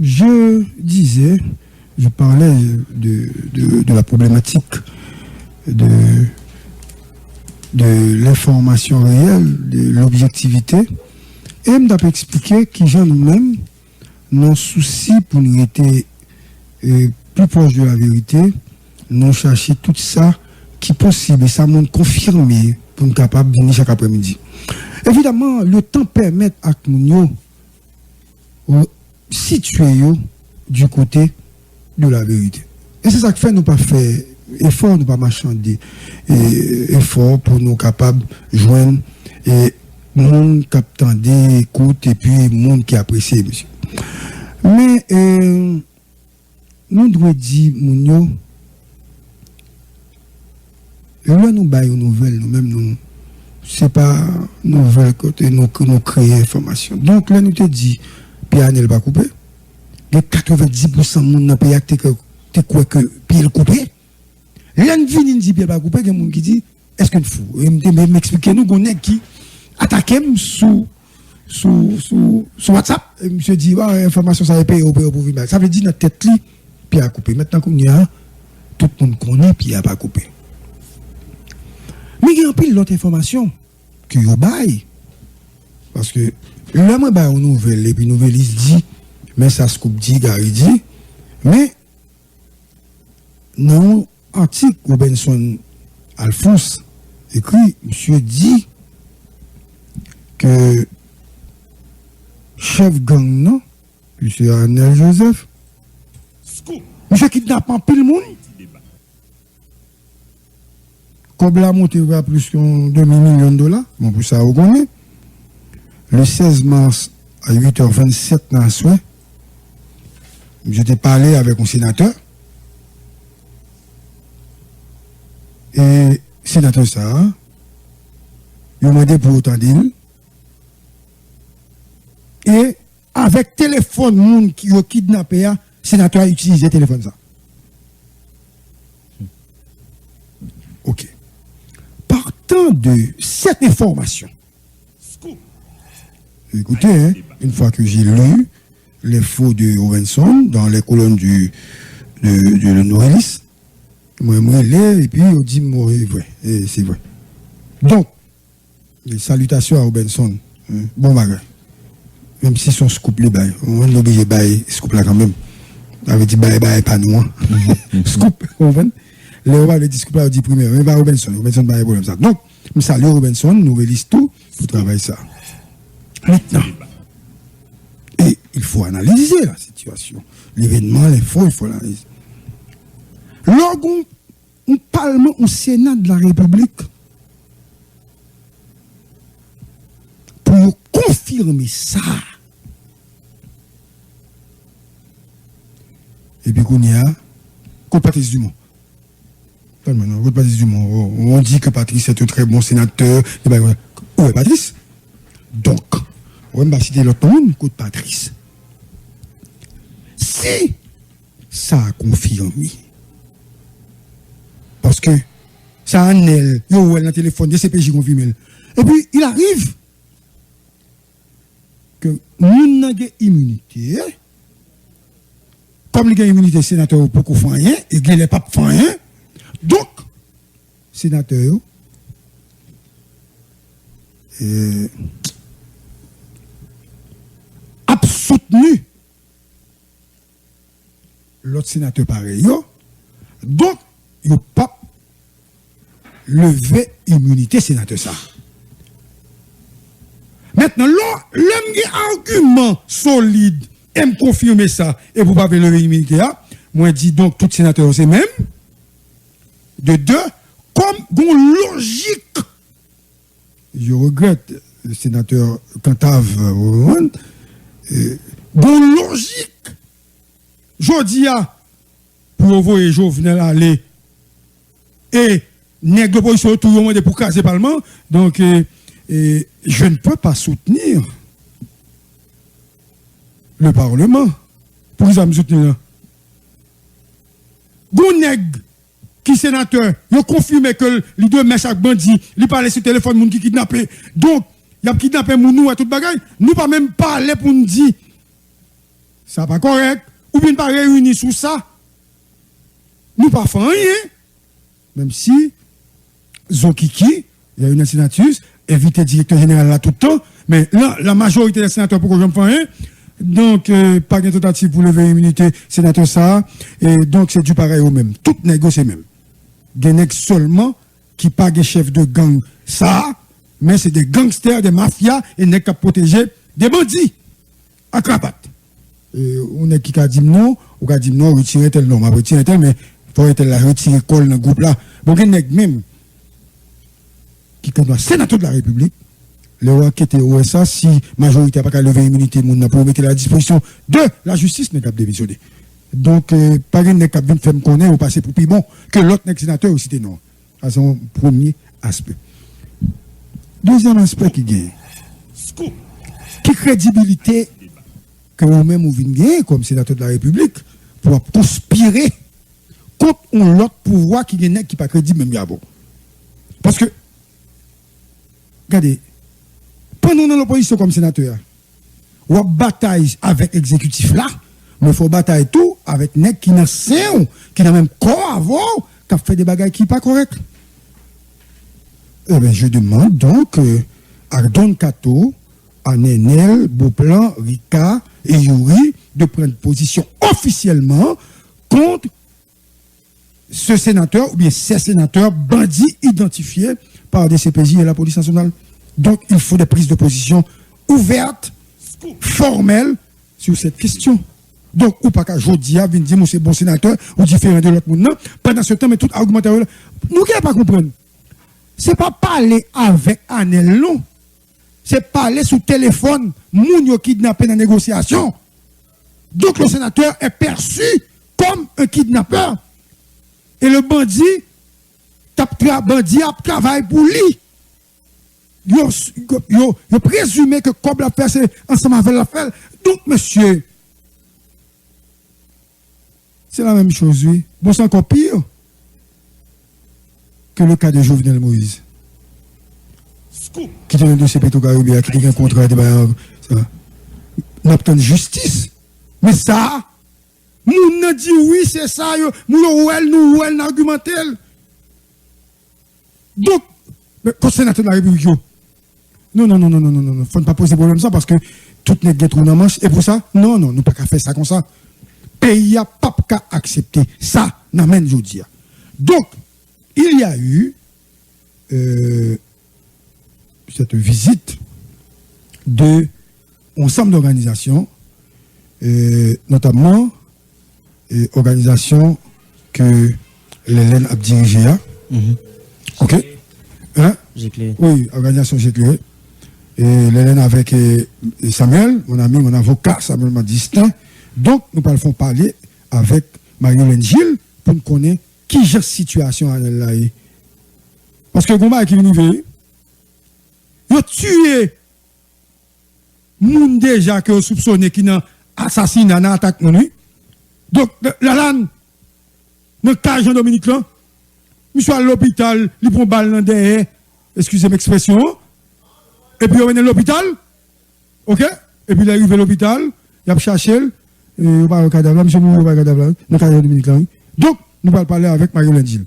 je disais, je parlais de la problématique de l'information réelle, de l'objectivité, et je m'ai expliqué que nous-mêmes, nos soucis pour nous être plus proches de la vérité, nous chercher tout ça qui est possible, et ça m'a confirmé pour nous capables de venir chaque après-midi. Évidemment, le temps permet à nous situer du côté de la vérité. Et c'est ça qui fait nous pas faire effort, nous pas marchander, effort pour nous capables de joindre et monde qui attendait, écoute, et puis monde qui apprécie, monsieur. Mais nous devons dire, Mounio, là nous baillons une nouvelle, nous-mêmes, nous, c'est pas nouvelle côté, nous créons information. Donc là, nous te dit, Pierre n'est pas coupé. Les 90% de monde dans le pays, tu crois que Pierre est coupé. Là, nous venons dire Pierre n'est pas coupé, il y a des gens qui disent, est-ce que nous fou? Et m'expliquer, nous, qu'on est qui attaque sous WhatsApp. Et monsieur dit, information, ça va payer au pour vivre. Ça veut dire, notre tête, Pierre a coupé. Maintenant qu'on y a, tout le monde connaît, Pierre n'a pas coupé. Mais il y a un pile d'autres informations que vous bail. Parce que là, moi, bah, une nouvelle, et puis nouvelle, il dit, mais ça se coupe dit, Gary dit, mais non, article Robinson Alphonse écrit, monsieur dit que chef gang, non, monsieur Arnel Joseph, monsieur kidnappe en pile monde. Comme la montée va plus que 2 millions de dollars, bon, pour ça, vous connaissez. Le 16 mars à 8h27 dans le soir, j'étais parlé avec un sénateur. Et sénateur ça, il m'a demandé pour autant d'île. Et avec téléphone, monde qui a kidnappé, le sénateur a utilisé le téléphone ça. Ok. Partant de cette information, écoutez, hein, une fois que j'ai lu l'info de Robinson dans les colonnes de Le Noëlis, moi, et puis on dit, c'est vrai. Donc, les salutations à Robinson, hein, bon bagage. Même si son scoop les bail, on va oublier bail, scoop là quand même. On avait dit bail, pas nous. Scoop, Léo va le discours là, on dit premier, mais pas Robinson pas un problème ça. Donc, je salue Robinson, nous réalisons tout pour travailler ça. Maintenant, et il faut analyser la situation. L'événement, l'info, il faut l'analyser. Lorsqu'on parlement au Sénat de la République pour confirmer ça, et puis qu'on y a, contre Patrice Dumont. On dit que Patrice est un très bon sénateur. Où est Patrice? Donc, on va citer l'autre monde contre Patrice. Si ça a confirmé, parce que ça a un elle, dans le téléphone, des CPJ confirmé. Et puis, il arrive que nous avons immunité. Comme il y a immunité sénateur pour qu'on fasse rien, et qu'il n'est pas fait rien. Donc, sénateur, a soutenu l'autre sénateur pareil. Donc, il n'a pas levé immunité sénateur ça. Maintenant, l'homme qui a un argument solide et me confirmer ça, et vous ne pouvez pas lever immunité, moi je dis donc tout sénateur c'est même. De deux, comme bon logique. Je regrette le sénateur Cantave, bon logique. Je dis pour vous et Jovenel aller et nègre de position tout le monde pour casser le Parlement. Donc, je ne peux pas soutenir le Parlement. Pour qu'ils me soutenir. Bon nègre qui sénateur, il a confirmé que les deux met chaque bandit, il parlait sur le téléphone, moun qui kidnappé. Donc, il a kidnappé moun nous à toute bagaille. Nous pas même parler pour nous dire ça pas correct, ou bien pas réunis sous ça. Nous pas faisons rien, même si Zokiki, il y a une signature, éviter le directeur général là tout le temps, mais là, la majorité des sénateurs pour que je me fasse rien. Donc, pas de tentative pour lever l'immunité, sénateur ça, et donc c'est du pareil au même. Tout négocier même. Des nègres seulement qui pas des chefs de gang ça, mais c'est des gangsters, des mafias, et nègres qui protégent des bandits à cravate. On est qui a dit non, ou qui a dit non, retirer tel nom, retirer tel, mais il faut retirer col dans le groupe là. Bon, des nègres même qui est sénateur de la République, le enquête OSA, si majorité n'a pas qu'à lever l'immunité, mon pour mettre à la disposition de la justice, n'est pas démissionné. Donc, pas de n'est pas faire me connaître ou passer pour plus bon que l'autre sénateur aussi, non. C'est son premier aspect. Deuxième aspect qui gagne. Qui crédibilité que vous-même vous venez gagner comme sénateur de la République pour conspirer contre l'autre pouvoir qui gagne qui pas crédible même yabo. Parce que, regardez, pendant dans l'opposition comme sénateur, on bataille avec l'exécutif là, mais il faut batailler tout avec nèg qui n'a sein, qui n'a même corps avant, qui a fait des bagages qui pas corrects. Eh bien, je demande donc à Don Kato, à Nenel, Beauplan, Rika et Yuri de prendre position officiellement contre ce sénateur ou bien ces sénateurs bandits identifiés par des CPJ et la police nationale. Donc, il faut des prises de position ouvertes, formelles sur cette question. Donc, ou pas qu'à Jodia vienne dire, c'est bon sénateur, ou différent de l'autre monde. Pendant ce temps, mais tout argumentaire, nous ne pas comprendre. C'est pas parler avec Anel, non. C'est parler sous téléphone, moun yo kidnappé dans la négociation. Donc, le sénateur est perçu comme un kidnappeur. Et le bandit a travaillé pour lui. Yo présumé que comme la paix, c'est ensemble avec l'affaire. Donc, monsieur, c'est la même chose, oui. Bon, c'est encore pire que le cas de Jovenel Moïse. Qui est un dossier Petro-Caribéen, qui a un contrat de n'obtient justice. Mais ça, nous n'a dit oui, c'est ça, nous argumenté. Donc, quand le sénateur de la République, non, il ne faut pas poser problème ça parce que tout n'est pas trop dans la manche. Et pour ça, non, nous ne pouvons pas faire ça comme ça. Pays n'a pas qu'à accepter ça, n'amène je dis. Donc, il y a eu cette visite de ensemble d'organisations, notamment organisations que l'Hélène a dirigées. Ok? Hein? Oui, organisation G-Clé. Et l'Hélène avec Samuel, mon ami, mon avocat, Samuel m'a distinct. Donc, nous allons parler avec Marie-Hélène Gilles pour nous connaître qui gère la situation à là. Parce que Gomba qui vient de ils ont tué moun déjà que soupçonné qui n'a assassiné, n'a attaqué nous. Donc, la lane, dans le cas Jean-Dominique là, monsieur à l'hôpital, il prend balle dans derrière, excusez l'expression, et puis il revient à l'hôpital, ok? Et puis il arrive à l'hôpital, il a cherché, il va au cadavre, monsieur Mourou va au cadavre, dans le cas Jean-Dominique là. Donc, nous allons parler avec Marie-Hélène Gilles.